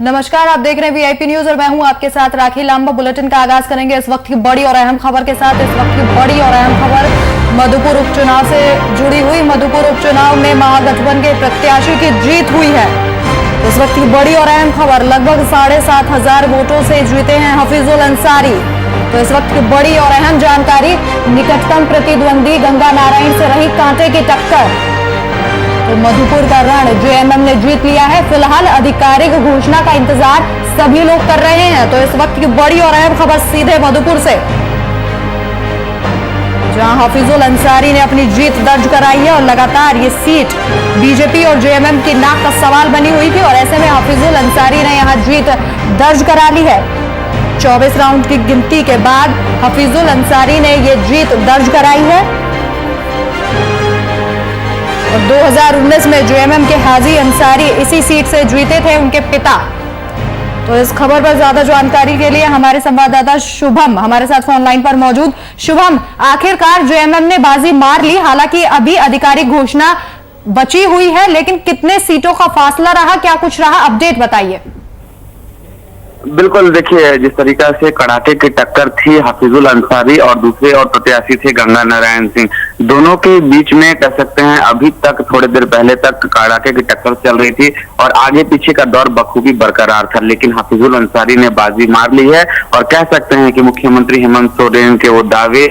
नमस्कार, आप देख रहे हैं वीआईपी न्यूज और मैं हूं आपके साथ राखी लांबा। बुलेटिन का आगाज करेंगे इस वक्त की बड़ी और अहम खबर के साथ। इस वक्त की बड़ी और अहम खबर मधुपुर उपचुनाव से जुड़ी हुई। मधुपुर उपचुनाव में महागठबंधन के प्रत्याशी की जीत हुई है। इस वक्त की बड़ी और अहम खबर, लगभग 7,500 वोटों से जीते हैं हफीजुल अंसारी। तो इस वक्त की बड़ी और अहम जानकारी, निकटतम प्रतिद्वंदी गंगा नारायण से रही कांटे की टक्कर। तो मधुपुर का रण जेएमएम ने जीत लिया है। फिलहाल आधिकारिक घोषणा का इंतजार सभी लोग कर रहे हैं। तो इस वक्त की बड़ी और अहम खबर सीधे मधुपुर से, जहां हफीजुल अंसारी ने अपनी जीत दर्ज कराई है और लगातार ये सीट बीजेपी और जेएमएम की नाक का सवाल बनी हुई थी और ऐसे में हफीजुल अंसारी ने यहां जीत दर्ज करा ली है। 24 राउंड की गिनती के बाद हफीजुल अंसारी ने ये जीत दर्ज कराई है। और 2019 में जेएमएम के हाजी अंसारी इसी सीट से जीते थे, उनके पिता। तो इस खबर पर ज्यादा जानकारी के लिए हमारे संवाददाता शुभम हमारे साथ फोन लाइन पर मौजूद। शुभम, आखिरकार जेएमएम ने बाजी मार ली, हालांकि अभी आधिकारिक घोषणा बची हुई है, लेकिन कितने सीटों का फासला रहा, क्या कुछ रहा, अपडेट बताइए। बिल्कुल, देखिए जिस तरीका से कड़ाके की टक्कर थी हफीजुल अंसारी और दूसरे और प्रत्याशी थे गंगा नारायण सिंह, दोनों के बीच में कह सकते हैं अभी तक थोड़ी देर पहले तक कड़ाके की टक्कर चल रही थी और आगे पीछे का दौर बखूबी बरकरार था। लेकिन हफीजुल अंसारी ने बाजी मार ली है और कह सकते हैं कि मुख्यमंत्री हेमंत सोरेन के वो दावे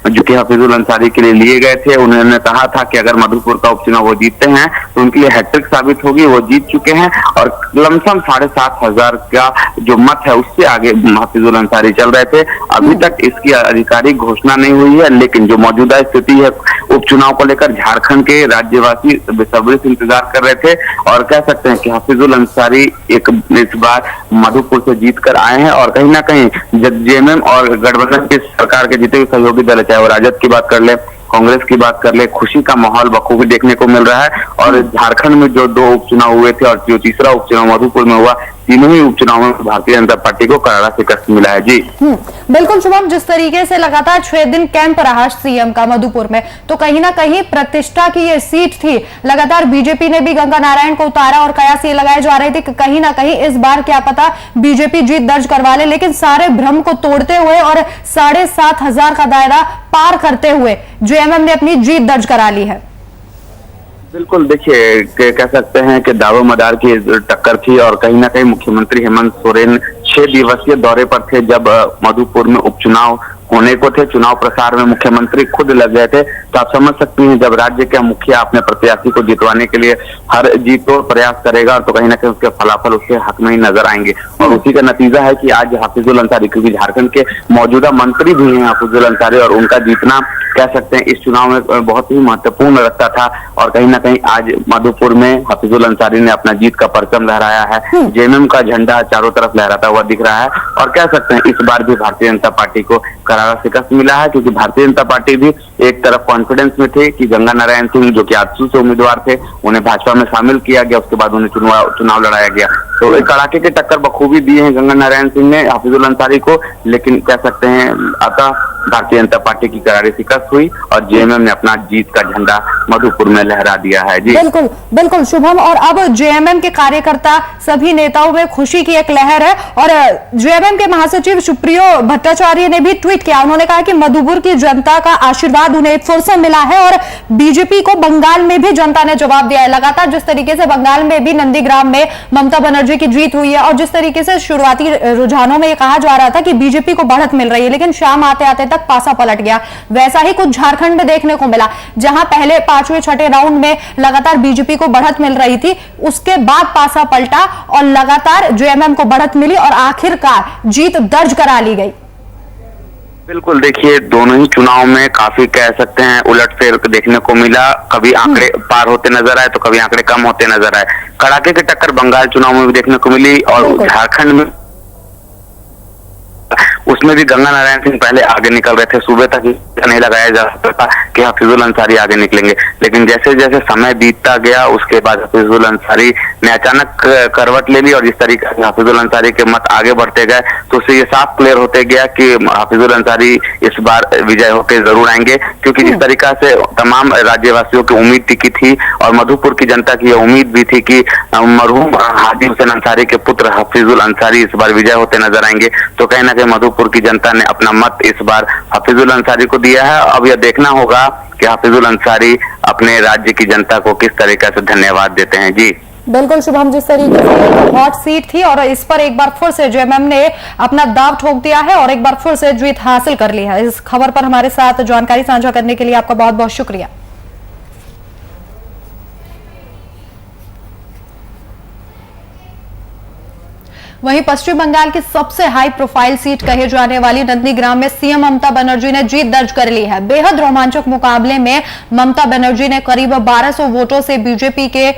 जो कि हफीजुल अंसारी के लिए लिए गए थे, उन्होंने कहा था कि अगर मधुपुर का उपचुनाव वो जीतते हैं तो उनके लिए हैट्रिक साबित होगी। वो जीत चुके हैं और लमसम 7,500 का जो मत है उससे आगे हफीजुल अंसारी चल रहे थे। अभी तक इसकी आधिकारिक घोषणा नहीं हुई है, लेकिन जो मौजूदा स्थिति है उपचुनाव को लेकर झारखंड के राज्यवासी बेसब्री से इंतजार कर रहे थे और कह सकते हैं कि हफीजुल अंसारी इस बार मधुपुर से जीत कर आए हैं और कहीं ना कहीं जेएमएम और गठबंधन की सरकार के जितने भी सहयोगी दल, चाहे वो राजद की बात कर ले, कांग्रेस की बात कर ले, खुशी का माहौल बखूबी देखने को मिल रहा है। और झारखंड में जो 2 उपचुनाव हुए थे और जो तीसरा उपचुनाव मधुपुर में हुआ, तीनों ही उपचुनाव में भारतीय जनता पार्टी को करारा शिकस्त मिला है। जी बिल्कुल शुभम, जिस तरीके से लगातार 6 दिन कैंप रहा सीएम का मधुपुर में, तो कहीं ना कहीं प्रतिष्ठा की ये सीट थी। लगातार बीजेपी ने भी गंगा नारायण को उतारा और कयास ये लगाए जा रहे थे कि कहीं ना कहीं इस बार क्या पता बीजेपी जीत दर्ज करवा ले, लेकिन सारे भ्रम को तोड़ते हुए और 7,500 का दायरा पार करते हुए जेएमएम ने अपनी जीत दर्ज करा ली है। बिल्कुल, देखिए कह सकते हैं कि दावो मदार की टक्कर थी और कहीं ना कहीं मुख्यमंत्री हेमंत सोरेन 6 दिवसीय दौरे पर थे जब मधुपुर में उपचुनाव होने को थे। चुनाव प्रचार में मुख्यमंत्री खुद लग गए थे। तो आप समझ सकते हैं जब राज्य के मुखिया अपने प्रत्याशी को जितवाने के लिए हर जीतोड़ प्रयास करेगा तो कहीं ना कहीं उसके फलाफल उसके हक में ही नजर आएंगे। और उसी का नतीजा है कि आज हफीजुल अंसारी, क्योंकि झारखंड के मौजूदा मंत्री भी हैं हफीजुल अंसारी, और उनका जीतना कह सकते हैं इस चुनाव में बहुत ही महत्वपूर्ण रखता था। और कहीं ना कहीं आज मधुपुर में हफीजुल अंसारी ने अपना जीत का परचम लहराया है। जेएमएम का झंडा चारों तरफ लहराता हुआ दिख रहा है और कह सकते हैं इस बार भी भारतीय जनता पार्टी को करारा शिकस्त मिला है, क्योंकि भारतीय जनता पार्टी भी एक तरफ कॉन्फिडेंस में थे कि गंगा नारायण सिंह जो कि आजसू से उम्मीदवार थे, उन्हें भाजपा में शामिल किया गया, उसके बाद उन्हें चुनाव लड़ाया गया। तो एक कड़ाके की टक्कर बखूबी दी है गंगा नारायण सिंह ने हफीजुल अंसारी को, लेकिन कह सकते हैं अतः भारतीय जनता पार्टी की करारी शिकस्त हुई और जेएमएम ने अपना जीत का झंडा मधुपुर में लहरा दिया है। जी बिल्कुल बिल्कुल शुभम, और अब जेएमएम के कार्यकर्ता सभी नेताओं में खुशी की एक लहर है। और जेएमएम के महासचिव सुप्रियो भट्टाचार्य ने भी ट्वीट किया। उन्होंने कहा कि मधुपुर की जनता का आशीर्वाद उन्हें फिर से मिला है और बीजेपी को बंगाल में भी जनता ने जवाब दिया है। लगातार जिस तरीके से बंगाल में भी नंदीग्राम में ममता बनर्जी की जीत हुई है और जिस तरीके से शुरुआती रुझानों में कहा जा रहा था कि बीजेपी को बढ़त मिल रही है, लेकिन शाम आते आते तक पासा पलट गया। वैसा ही कुछ झारखंड में देखने को मिला, जहां पहले 5वें 6ठे राउंड में लगातार बीजेपी को बढ़त मिल रही थी, उसके बाद पासा पलटा और लगातार जेएमएम को बढ़त मिली और आखिरकार जीत दर्ज करा ली गई। बिल्कुल, देखिए दोनों ही चुनाव में काफी कह सकते हैं उलटफेर देखने को मिला। कभी आंकड़े पार होते नजर आए तो कभी आंकड़े कम होते नजर आए। कड़ाके की टक्कर बंगाल चुनाव में भी देखने को मिली और झारखंड में उसमें भी गंगा नारायण सिंह पहले आगे निकल रहे थे, सुबह तक अंदाजा नहीं लगाया जा सकता था कि हफीजुल अंसारी आगे निकलेंगे, लेकिन जैसे जैसे समय बीतता गया उसके बाद हफीजुल अंसारी ने अचानक करवट ले ली और जिस तरीके से हफीजुल अंसारी के मत आगे बढ़ते गए तो उससे ये साफ क्लियर होते गया कि हफीजुल अंसारी इस बार विजय होकर जरूर आएंगे, क्योंकि जिस तरीका से तमाम राज्यवासियों की उम्मीद टिकी थी और मधुपुर की जनता की यह उम्मीद भी थी कि मरहूम हाजी हुसैन अंसारी के पुत्र हफीजुल अंसारी इस बार विजय होते नजर आएंगे, तो कहीं ना कहीं मधुपुर की जनता ने अपना मत इस बार हफीजुल अंसारी को दिया है। अब यह देखना होगा कि हफीजुल अंसारी अपने राज्य की जनता को किस तरीके से धन्यवाद देते हैं। जी बिल्कुल शुभम, जिस तरीके से हॉट सीट थी और इस पर एक बार फिर से जेएमएम ने अपना दाव ठोक दिया है और एक बार फिर से जीत हासिल कर ली है। इस खबर पर हमारे साथ जानकारी साझा करने के लिए आपका बहुत बहुत शुक्रिया। वहीं पश्चिम बंगाल की सबसे हाई प्रोफाइल सीट कहे जाने वाली नंदीग्राम में सीएम ममता बनर्जी ने जीत दर्ज कर ली है। बेहद रोमांचक मुकाबले में ममता बनर्जी ने करीब 1200 वोटों से बीजेपी के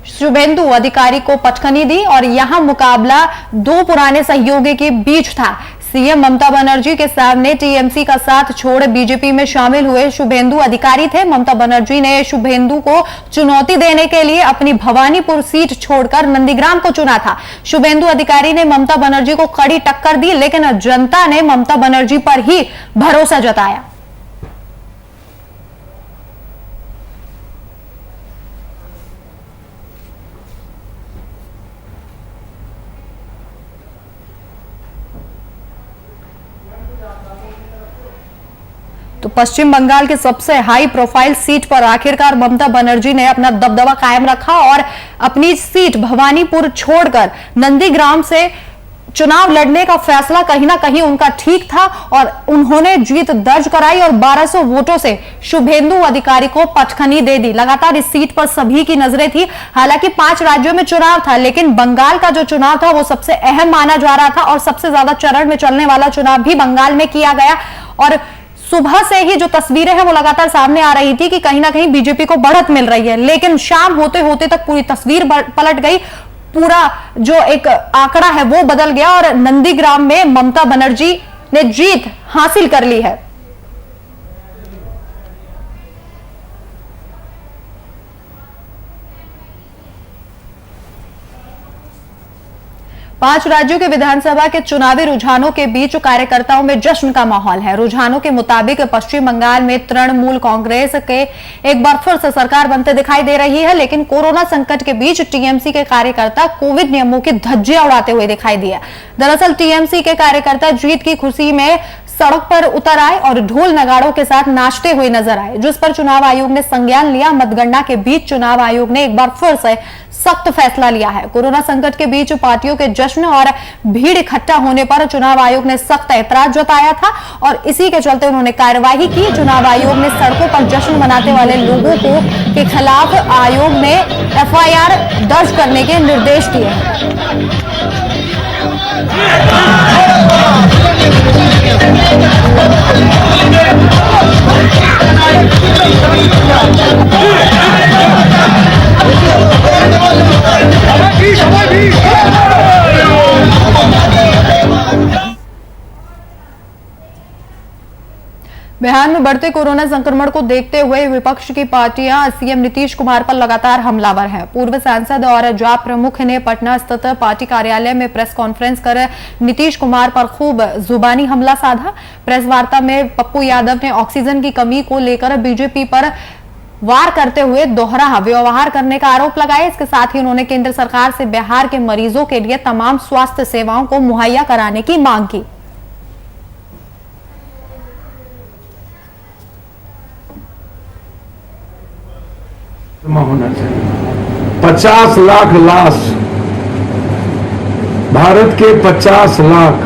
शुभेंदु अधिकारी को पटखनी दी और यहां मुकाबला दो पुराने सहयोगी के बीच था। सीएम ममता बनर्जी के सामने टीएमसी का साथ छोड़ बीजेपी में शामिल हुए शुभेंदु अधिकारी थे। ममता बनर्जी ने शुभेंदु को चुनौती देने के लिए अपनी भवानीपुर सीट छोड़कर नंदीग्राम को चुना था। शुभेंदु अधिकारी ने ममता बनर्जी को कड़ी टक्कर दी, लेकिन जनता ने ममता बनर्जी पर ही भरोसा जताया। तो पश्चिम बंगाल की सबसे हाई प्रोफाइल सीट पर आखिरकार ममता बनर्जी ने अपना दबदबा कायम रखा और अपनी सीट भवानीपुर छोड़कर नंदीग्राम से चुनाव लड़ने का फैसला कहीं ना कहीं उनका ठीक था और उन्होंने जीत दर्ज कराई और 1200 वोटों से शुभेंदु अधिकारी को पटखनी दे दी। लगातार इस सीट पर सभी की नजरें थी। हालांकि 5 राज्यों में चुनाव था, लेकिन बंगाल का जो चुनाव था वो सबसे अहम माना जा रहा था और सबसे ज्यादा चरण में चलने वाला चुनाव भी बंगाल में किया गया। और सुबह से ही जो तस्वीरें हैं वो लगातार सामने आ रही थी कि कहीं ना कहीं बीजेपी को बढ़त मिल रही है, लेकिन शाम होते होते तक पूरी तस्वीर पलट गई। पूरा जो एक आंकड़ा है वो बदल गया और नंदीग्राम में ममता बनर्जी ने जीत हासिल कर ली है। 5 राज्यों के विधानसभा के चुनावी रुझानों के बीच कार्यकर्ताओं में जश्न का माहौल है। रुझानों के मुताबिक पश्चिम बंगाल में तृणमूल कांग्रेस के एक बार फिर से सरकार बनते दिखाई दे रही है, लेकिन कोरोना संकट के बीच टीएमसी के कार्यकर्ता कोविड नियमों की धज्जियां उड़ाते हुए दिखाई दिए। दरअसल टीएमसी के कार्यकर्ता जीत की खुशी में सड़क पर उतर आए और ढोल नगाड़ों के साथ नाचते हुए नजर आए, जिस पर चुनाव आयोग ने संज्ञान लिया। मतगणना के बीच चुनाव आयोग ने एक बार फिर से सख्त फैसला लिया है। कोरोना संकट के बीच पार्टियों के जश्न और भीड़ इकट्ठा होने पर चुनाव आयोग ने सख्त ऐतराज जताया था और इसी के चलते उन्होंने कार्रवाई की। चुनाव आयोग ने सड़कों पर जश्न मनाने वाले लोगों के खिलाफ आयोग ने एफआईआर दर्ज करने के निर्देश दिए हैं। बिहार में बढ़ते कोरोना संक्रमण को देखते हुए विपक्ष की पार्टियां सीएम नीतीश कुमार पर लगातार हमलावर हैं। पूर्व सांसद और जाप प्रमुख ने पटना स्थित पार्टी कार्यालय में प्रेस कॉन्फ्रेंस कर नीतीश कुमार पर खूब जुबानी हमला साधा। प्रेस वार्ता में पप्पू यादव ने ऑक्सीजन की कमी को लेकर बीजेपी पर वार करते हुए दोहरा व्यवहार करने का आरोप लगाया। इसके साथ ही उन्होंने केंद्र सरकार से बिहार के मरीजों के लिए तमाम स्वास्थ्य सेवाओं को मुहैया कराने की मांग की। होना चाहिए 50 लाख लाश, भारत के 50 लाख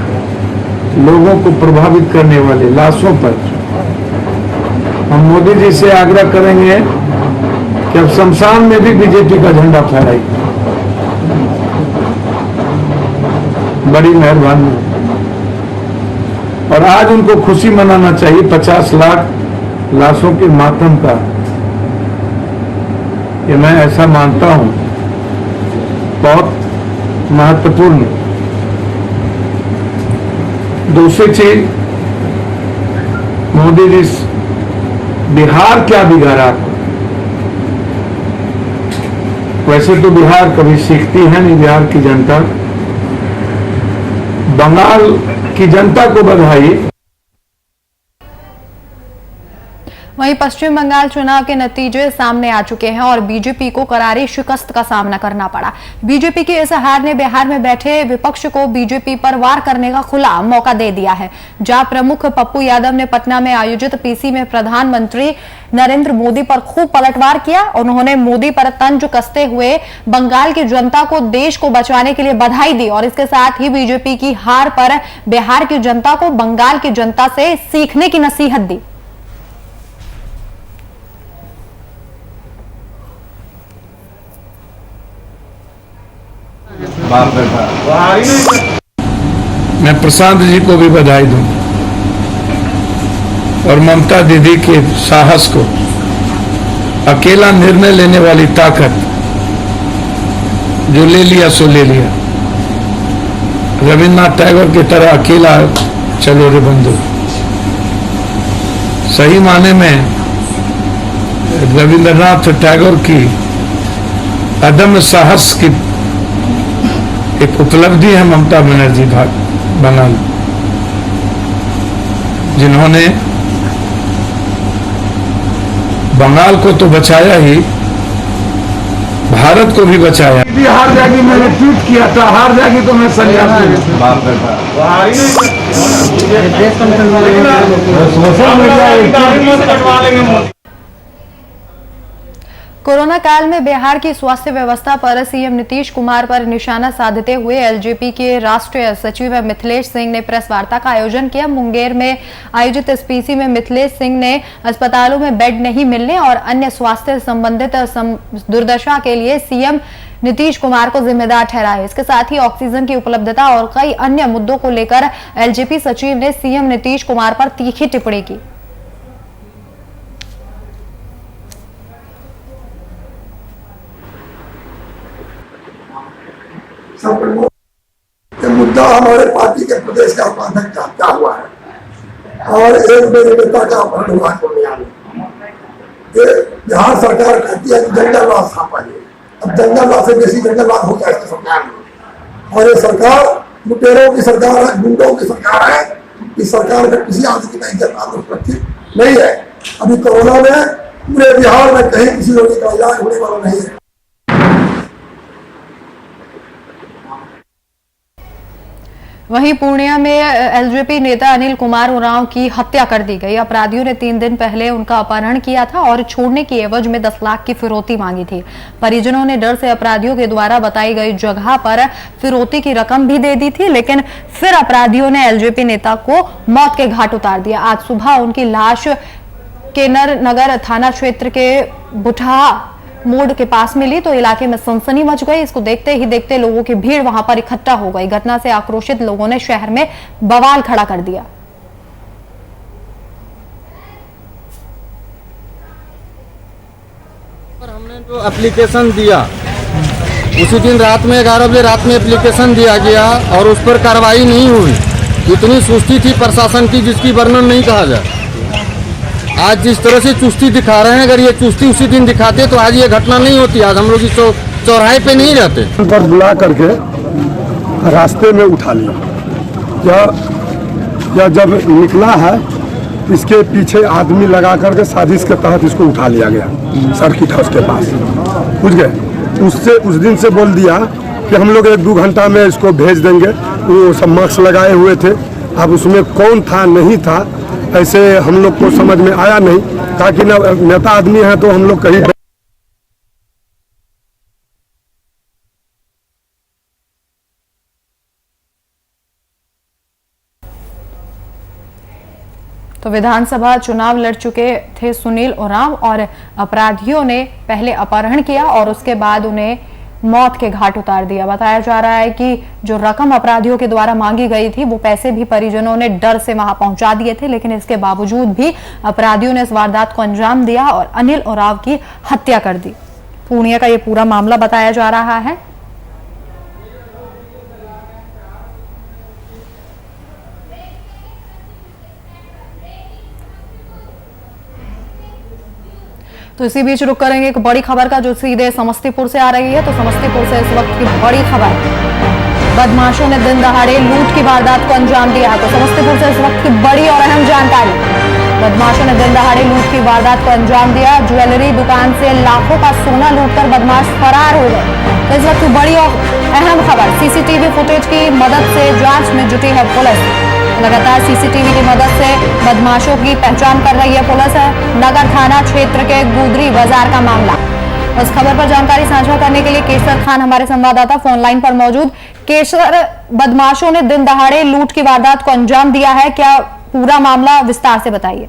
लोगों को प्रभावित करने वाले लाशों पर हम मोदी जी से आग्रह करेंगे कि अब शमशान में भी बीजेपी का झंडा फहराई। बड़ी मेहरबानी। और आज उनको खुशी मनाना चाहिए 50 लाख लाशों के मातम का, कि मैं ऐसा मानता हूं बहुत महत्वपूर्ण। दूसरी चीज, मोदी जी बिहार क्या बिगाड़ा आपको? वैसे तो बिहार कभी सीखती है नहीं, बिहार की जनता। बंगाल की जनता को बधाई। वहीं पश्चिम बंगाल चुनाव के नतीजे सामने आ चुके हैं और बीजेपी को करारी शिकस्त का सामना करना पड़ा। बीजेपी की इस हार ने बिहार में बैठे विपक्ष को बीजेपी पर वार करने का खुला मौका दे दिया है। जहां प्रमुख पप्पू यादव ने पटना में आयोजित पीसी में प्रधानमंत्री नरेंद्र मोदी पर खूब पलटवार किया। उन्होंने मोदी पर तंज कसते हुए बंगाल की जनता को देश को बचाने के लिए बधाई दी और इसके साथ ही बीजेपी की हार पर बिहार की जनता को बंगाल की जनता से सीखने की नसीहत दी। मैं प्रशांत जी को भी बधाई दूं और ममता दीदी के साहस को, अकेला निर्णय लेने वाली ताकत, जो ले लिया सो ले लिया। रविन्द्रनाथ टैगोर की तरह अकेला चलो रे बंधु। सही माने में रविन्द्रनाथ टैगोर की अदम्य साहस की एक उपलब्धि है ममता बनर्जी बंगाल, जिन्होंने बंगाल को तो बचाया ही, भारत को भी बचाया। हार जाएगी, मैंने ट्वीट किया था, हार जाएगी तो मैं संन्यास ले। कोरोना काल में बिहार की स्वास्थ्य व्यवस्था पर सीएम नीतीश कुमार पर निशाना साधते हुए एलजेपी के राष्ट्रीय सचिव मिथिलेश सिंह ने प्रेस वार्ता का आयोजन किया। मुंगेर में आयोजित इस पीसी में मिथिलेश सिंह ने अस्पतालों में बेड नहीं मिलने और अन्य स्वास्थ्य संबंधित दुर्दशा के लिए सीएम नीतीश कुमार को जिम्मेदार ठहराया। इसके साथ ही ऑक्सीजन की उपलब्धता और कई अन्य मुद्दों को लेकर एलजेपी सचिव ने सीएम नीतीश कुमार पर तीखी टिप्पणी की। मुद्दा हमारे पार्टी के प्रदेश का उपाध्यक्ष हत्या हुआ है और एक मेरे नेता का अपहरण हुआ पूर्णिया में। बिहार सरकार कहती है कि जंगलवाद छापाइए, अब जंगलवाद से बेसी जंगलवाद हो गया इस सरकार में। और ये सरकार लुटेरों की सरकार है, गुंडों की सरकार है। इस सरकार में किसी आदमी की इज्जत सुरक्षित नहीं है। अभी कोरोना में पूरे बिहार में कहीं किसी रोगी का इलाज होने वाला नहीं है। वहीं पूर्णिया में एलजेपी नेता अनिल कुमार उरांव की हत्या कर दी गई। अपराधियों ने 3 दिन पहले उनका अपहरण किया था और छोड़ने की एवज में 10 लाख की फिरौती मांगी थी। परिजनों ने डर से अपराधियों के द्वारा बताई गई जगह पर फिरौती की रकम भी दे दी थी, लेकिन फिर अपराधियों ने एलजेपी नेता को मौत के घाट उतार दिया। आज सुबह उनकी लाश केनर नगर थाना क्षेत्र के बुठा मोड़ के पास मिली तो इलाके में सनसनी मच गई। इसको देखते ही देखते लोगों की भीड़ वहां पर इकट्ठा हो गई। घटना से आक्रोशित लोगों ने शहर में बवाल खड़ा कर दिया। पर हमने जो एप्लीकेशन दिया उसी दिन रात में 11 बजे रात में एप्लीकेशन दिया गया और उस पर कार्रवाई नहीं हुई। इतनी सुस्ती थी प्रशासन की जिसकी वर्णन नहीं कहा जाए। आज जिस तरह से चुस्ती दिखा रहे हैं, अगर ये चुस्ती उसी दिन दिखाते तो आज ये घटना नहीं होती। आज हम लोग इस चौराहे पे नहीं रहते। पर बुला करके रास्ते में उठा लिया या जब निकला है इसके पीछे आदमी लगा करके साजिश के तहत इसको उठा लिया गया सर्किट हाउस के पास, बुझ गए। उससे उस दिन से बोल दिया कि हम लोग 1-2 घंटा में इसको भेज देंगे। वो सब मास्क लगाए हुए थे, अब उसमें कौन था नहीं था ऐसे हम लोग को समझ में आया नहीं। ताकि नेता आदमी है तो हम लोग कहीं तो विधानसभा चुनाव लड़ चुके थे सुनील उरांव और अपराधियों ने पहले अपहरण किया और उसके बाद उन्हें मौत के घाट उतार दिया। बताया जा रहा है कि जो रकम अपराधियों के द्वारा मांगी गई थी वो पैसे भी परिजनों ने डर से वहां पहुंचा दिए थे, लेकिन इसके बावजूद भी अपराधियों ने इस वारदात को अंजाम दिया और अनिल उरांव की हत्या कर दी। पूर्णिया का ये पूरा मामला बताया जा रहा है। तो इसी बीच रुक करेंगे एक बड़ी खबर का जो सीधे समस्तीपुर से आ रही है। तो समस्तीपुर से इस वक्त की बड़ी खबर, बदमाशों ने दिन दहाड़े लूट की वारदात को अंजाम दिया है। तो समस्तीपुर से इस वक्त की बड़ी और अहम जानकारी, बदमाशों ने दिन दहाड़े लूट की वारदात को अंजाम दिया। ज्वेलरी दुकान से लाखों का सोना लूटकर बदमाश फरार हो गए। तो इस वक्त की बड़ी और अहम खबर, सीसीटीवी फुटेज की मदद से जांच में जुटी है पुलिस। लगातार सीसीटीवी की मदद से बदमाशों की पहचान कर रही है पुलिस। नगर थाना क्षेत्र के गुदरी बाजार का मामला। इस खबर पर जानकारी साझा करने के लिए केसर खान हमारे संवाददाता फोन लाइन पर मौजूद। केसर, बदमाशों ने दिन दहाड़े लूट की वारदात को अंजाम दिया है, क्या पूरा मामला विस्तार से बताइए।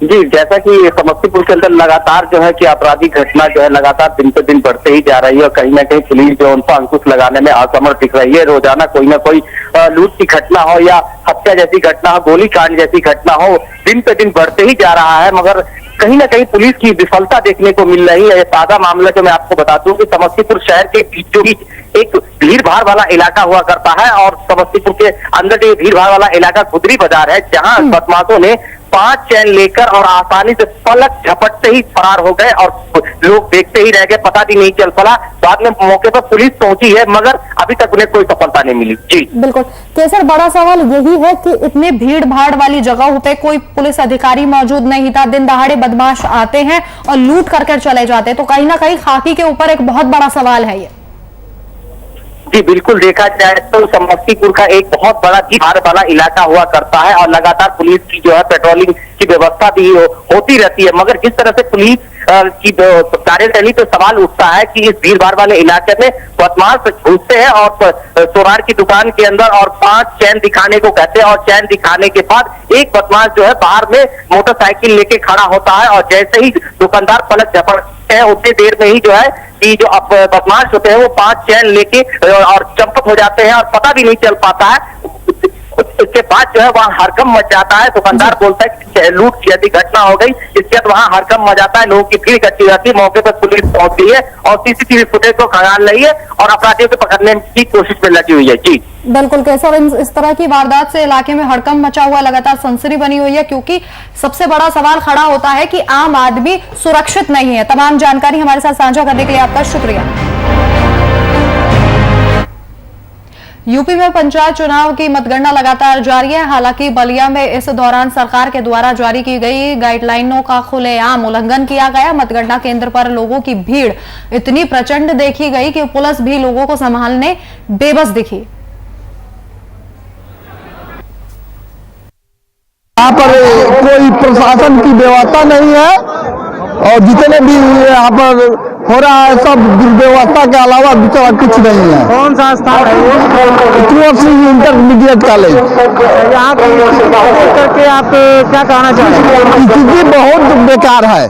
जी, जैसा कि समस्तीपुर के अंदर लगातार जो है कि आपराधिक घटना जो है लगातार दिन पे दिन बढ़ते ही जा रही है और कहीं ना कहीं पुलिस जो उन पर अंकुश लगाने में असमर्थ दिख रही है। रोजाना कोई ना कोई लूट की घटना हो या हत्या जैसी घटना हो, गोलीकांड जैसी घटना हो, दिन पे दिन बढ़ते ही जा रहा है, मगर कहीं ना कहीं पुलिस की विफलता देखने को मिल रही है। ये ताजा मामला जो मैं आपको बता दूं कि समस्तीपुर शहर के बीचों बीच एक भीड़ भाड़ वाला इलाका हुआ करता है और समस्तीपुर के अंदर ये भीड़ भाड़ वाला इलाका गुदरी बाजार है, जहां बदमाशों ने 5 चैन लेकर और आसानी से पलक झपटते ही फरार हो गए और लोग देखते ही रह गए, पता भी नहीं चल पड़ा। बाद में मौके पर पुलिस पहुंची है, मगर अभी तक उन्हें कोई सफलता नहीं मिली। जी बिल्कुल केसर, बड़ा सवाल यही है कि इतने भीड़ भाड़ वाली जगहों पे कोई पुलिस अधिकारी मौजूद नहीं था, दिन दहाड़े बदमाश आते हैं और लूट करके चले जाते हैं, तो कहीं ना कहीं खाकी के ऊपर एक बहुत बड़ा सवाल है ये। जी बिल्कुल, देखा जाए तो समस्तीपुर का एक बहुत बड़ा भीड़ वाला इलाका हुआ करता है और लगातार पुलिस की जो है पेट्रोलिंग की व्यवस्था भी होती रहती है, मगर जिस तरह से पुलिस की कार्यशैली पे सवाल उठता है कि इस भीड़ भाड़ वाले इलाके में बदमाश घुसते हैं और सोनार की दुकान के अंदर और 5 चैन दिखाने को कहते हैं और चैन दिखाने के बाद एक बदमाश जो है बाहर में मोटरसाइकिल लेके खड़ा होता है और जैसे ही दुकानदार पलक झपटते हैं उतनी देर में ही जो है कि जो बदमाश होते हैं वो 5 चैन लेके और चंपत हो जाते हैं और पता भी नहीं चल पाता है। इसके बाद जो है वहाँ हरकम मच जाता है, दुकानदार बोलता है कि लूट की यदि घटना हो गई, इसके बाद वहाँ हरकम मच जाता है, लोगों की भीड़ इकट्ठी रहती है। मौके पर पुलिस पहुंच गई है और सीसीटीवी फुटेज को खंगाल रही है और अपराधियों को पकड़ने की कोशिश में लगी हुई है। जी बिल्कुल कैसर, इस तरह की वारदात से इलाके में हड़कंप मचा हुआ, लगातार सनसनी बनी हुई है, क्योंकि सबसे बड़ा सवाल खड़ा होता है कि आम आदमी सुरक्षित नहीं है। तमाम जानकारी हमारे साथ साझा करने के लिए आपका शुक्रिया। यूपी में पंचायत चुनाव की मतगणना लगातार जारी है। हालांकि बलिया में इस दौरान सरकार के द्वारा जारी की गई गाइडलाइनों का खुलेआम उल्लंघन किया गया। मतगणना केंद्र पर लोगों की भीड़ इतनी प्रचंड देखी गई कि पुलिस भी लोगों को संभालने बेबस दिखी। यहाँ पर कोई प्रशासन की व्यवस्था नहीं है और जितने भी यहाँ पर हो रहा है सब दुर्व्यवस्था के अलावा दूसरा कुछ नहीं है। कौन सा स्थान है ये? Intermediate college. यहाँ करके आप क्या कहना चाहते हैं? स्थिति बहुत बेकार है।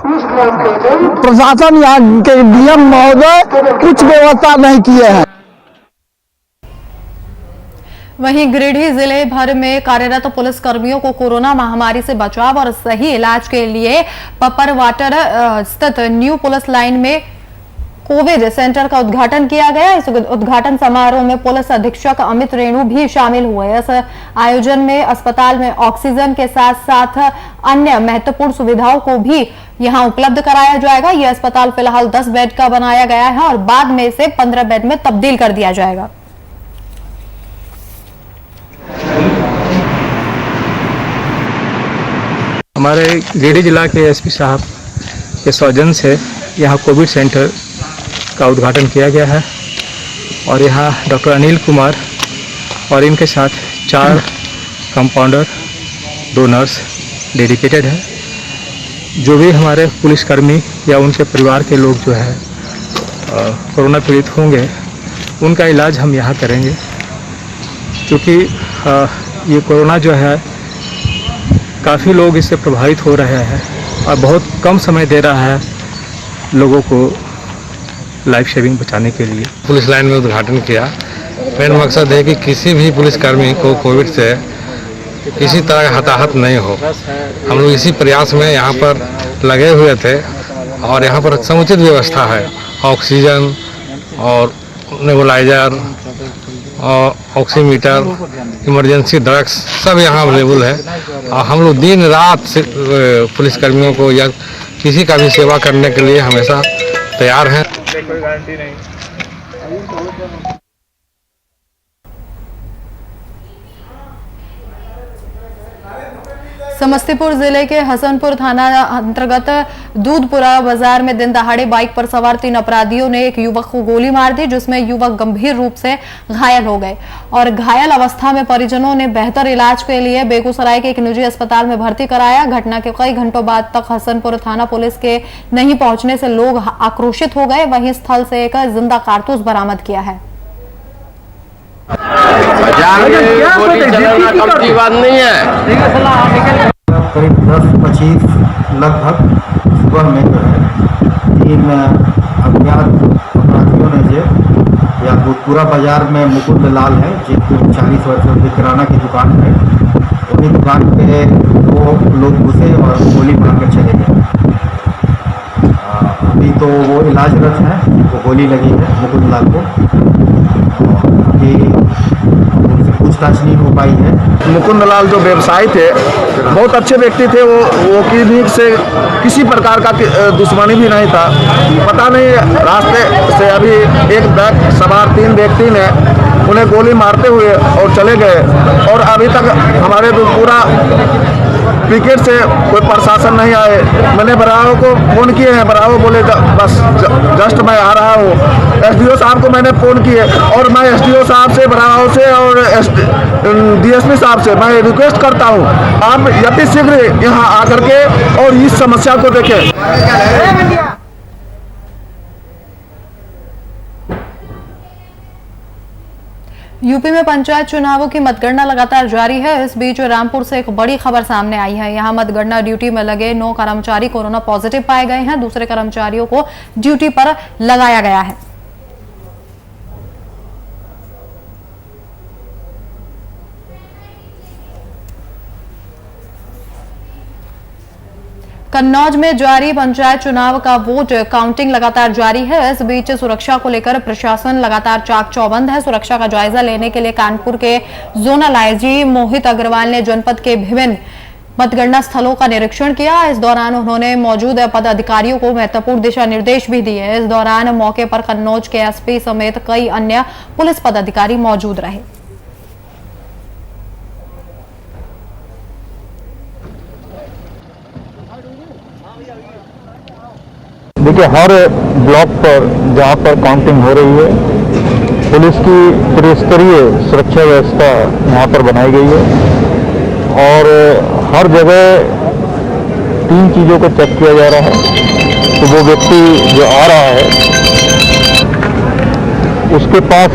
प्रशासन यहाँ के नियम महोदय कुछ व्यवस्था नहीं किए हैं। वहीं गिरिडीह जिले भर में कार्यरत पुलिस कर्मियों को कोरोना महामारी से बचाव और सही इलाज के लिए पपरवाटर स्थित न्यू पुलिस लाइन में कोविड सेंटर का उद्घाटन किया गया। इस उद्घाटन समारोह में पुलिस अधीक्षक अमित रेणु भी शामिल हुए। इस आयोजन में अस्पताल में ऑक्सीजन के साथ साथ अन्य महत्वपूर्ण सुविधाओं को भी यहां उपलब्ध कराया जाएगा। यह अस्पताल फिलहाल 10 बेड का बनाया गया है और बाद में इसे 15 बेड में तब्दील कर दिया जाएगा। हमारे गिरिडीह जिला के एसपी साहब के सौजन्य से यहाँ कोविड सेंटर का उद्घाटन किया गया है और यहाँ डॉक्टर अनिल कुमार और इनके साथ 4 कंपाउंडर 2 नर्स डेडिकेटेड है। जो भी हमारे पुलिसकर्मी या उनके परिवार के लोग जो है कोरोना पीड़ित होंगे उनका इलाज हम यहाँ करेंगे, क्योंकि ये कोरोना जो है काफ़ी लोग इससे प्रभावित हो रहे हैं और बहुत कम समय दे रहा है लोगों को लाइफ सेविंग बचाने के लिए। पुलिस लाइन में उद्घाटन किया। मेन मकसद है कि किसी भी पुलिसकर्मी को कोविड से किसी तरह का हताहत नहीं हो। हम लोग इसी प्रयास में यहाँ पर लगे हुए थे और यहाँ पर समुचित व्यवस्था है, ऑक्सीजन और नेबुलाइजर और ऑक्सीमीटर, इमरजेंसी ड्रग्स सब यहाँ अवेलेबल है और हम लोग दिन रात से पुलिसकर्मियों को या किसी का भी सेवा करने के लिए हमेशा तैयार हैं। समस्तीपुर जिले के हसनपुर थाना अंतर्गत दूधपुरा बाजार में दिन दहाड़े बाइक पर सवार 3 अपराधियों ने एक युवक को गोली मार दी, जिसमें युवक गंभीर रूप से घायल हो गए और घायल अवस्था में परिजनों ने बेहतर इलाज के लिए बेगूसराय के एक निजी अस्पताल में भर्ती कराया। घटना के कई घंटों बाद तक हसनपुर थाना पुलिस के नहीं पहुंचने से लोग आक्रोशित हो गए। वहीं स्थल से एक जिंदा कारतूस बरामद किया है। करीब 10:25 लगभग सुबह में जो है 3 अज्ञात अपराधियों ने जो या दूधपुरा बाजार में मुकुंद लाल है जिनको 40 वर्ष की किराना की दुकान है, वही दुकान पे 2 लोग घुसे और गोली मारकर चले गए। अभी तो वो इलाजरत है, वो गोली लगी है मुकुंद लाल को। अभी पूछताछ नहीं हो पाई है। मुकुंद लाल जो व्यवसायी थे, बहुत अच्छे व्यक्ति थे, वो किसी से किसी प्रकार का दुश्मनी भी नहीं था। पता नहीं रास्ते से अभी एक बैग सवार 3 व्यक्ति ने उन्हें गोली मारते हुए और चले गए और अभी तक हमारे दूधपुरा क्रिकेट से कोई प्रशासन नहीं आए। मैंने बराव को फोन किए हैं, बराव बोले बस जस्ट मैं आ रहा हूँ। एसडीओ साहब को मैंने फोन किए और मैं एसडीओ साहब से बराव से और डीएसपी साहब से मैं रिक्वेस्ट करता हूँ, आप यथि शीघ्र यहाँ आकर के और इस समस्या को देखें। यूपी में पंचायत चुनावों की मतगणना लगातार जारी है। इस बीच रामपुर से एक बड़ी खबर सामने आई है। यहां मतगणना ड्यूटी में लगे 9 कर्मचारी कोरोना पॉजिटिव पाए गए हैं। दूसरे कर्मचारियों को ड्यूटी पर लगाया गया है। कन्नौज में जारी पंचायत चुनाव का वोट काउंटिंग लगातार जारी है। इस बीच सुरक्षा को लेकर प्रशासन लगातार चाक चौबंद है। सुरक्षा का जायजा लेने के लिए कानपुर के जोनल आईजी मोहित अग्रवाल ने जनपद के विभिन्न मतगणना स्थलों का निरीक्षण किया। इस दौरान उन्होंने मौजूद पदाधिकारियों को महत्वपूर्ण दिशा निर्देश भी दिए। इस दौरान मौके पर कन्नौज के एसपी समेत कई अन्य पुलिस पदाधिकारी मौजूद रहे। देखिए, हर ब्लॉक पर जहाँ पर काउंटिंग हो रही है, पुलिस की त्रिस्तरीय सुरक्षा व्यवस्था यहाँ पर बनाई गई है और हर जगह 3 चीज़ों को चेक किया जा रहा है। तो वो व्यक्ति जो आ रहा है उसके पास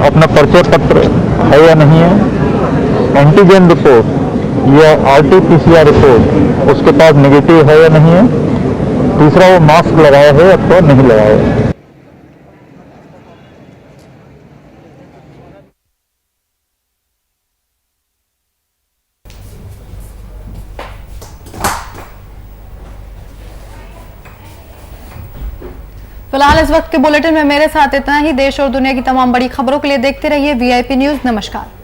अपना परिचय पत्र है या नहीं है, एंटीजन रिपोर्ट या RT-PCR रिपोर्ट उसके पास नेगेटिव है या नहीं है, तीसरा वो मास्क लगाया है अथवा नहीं लगाया है। फिलहाल इस वक्त के बुलेटिन में मेरे साथ इतना ही। देश और दुनिया की तमाम बड़ी खबरों के लिए देखते रहिए VIP न्यूज। नमस्कार।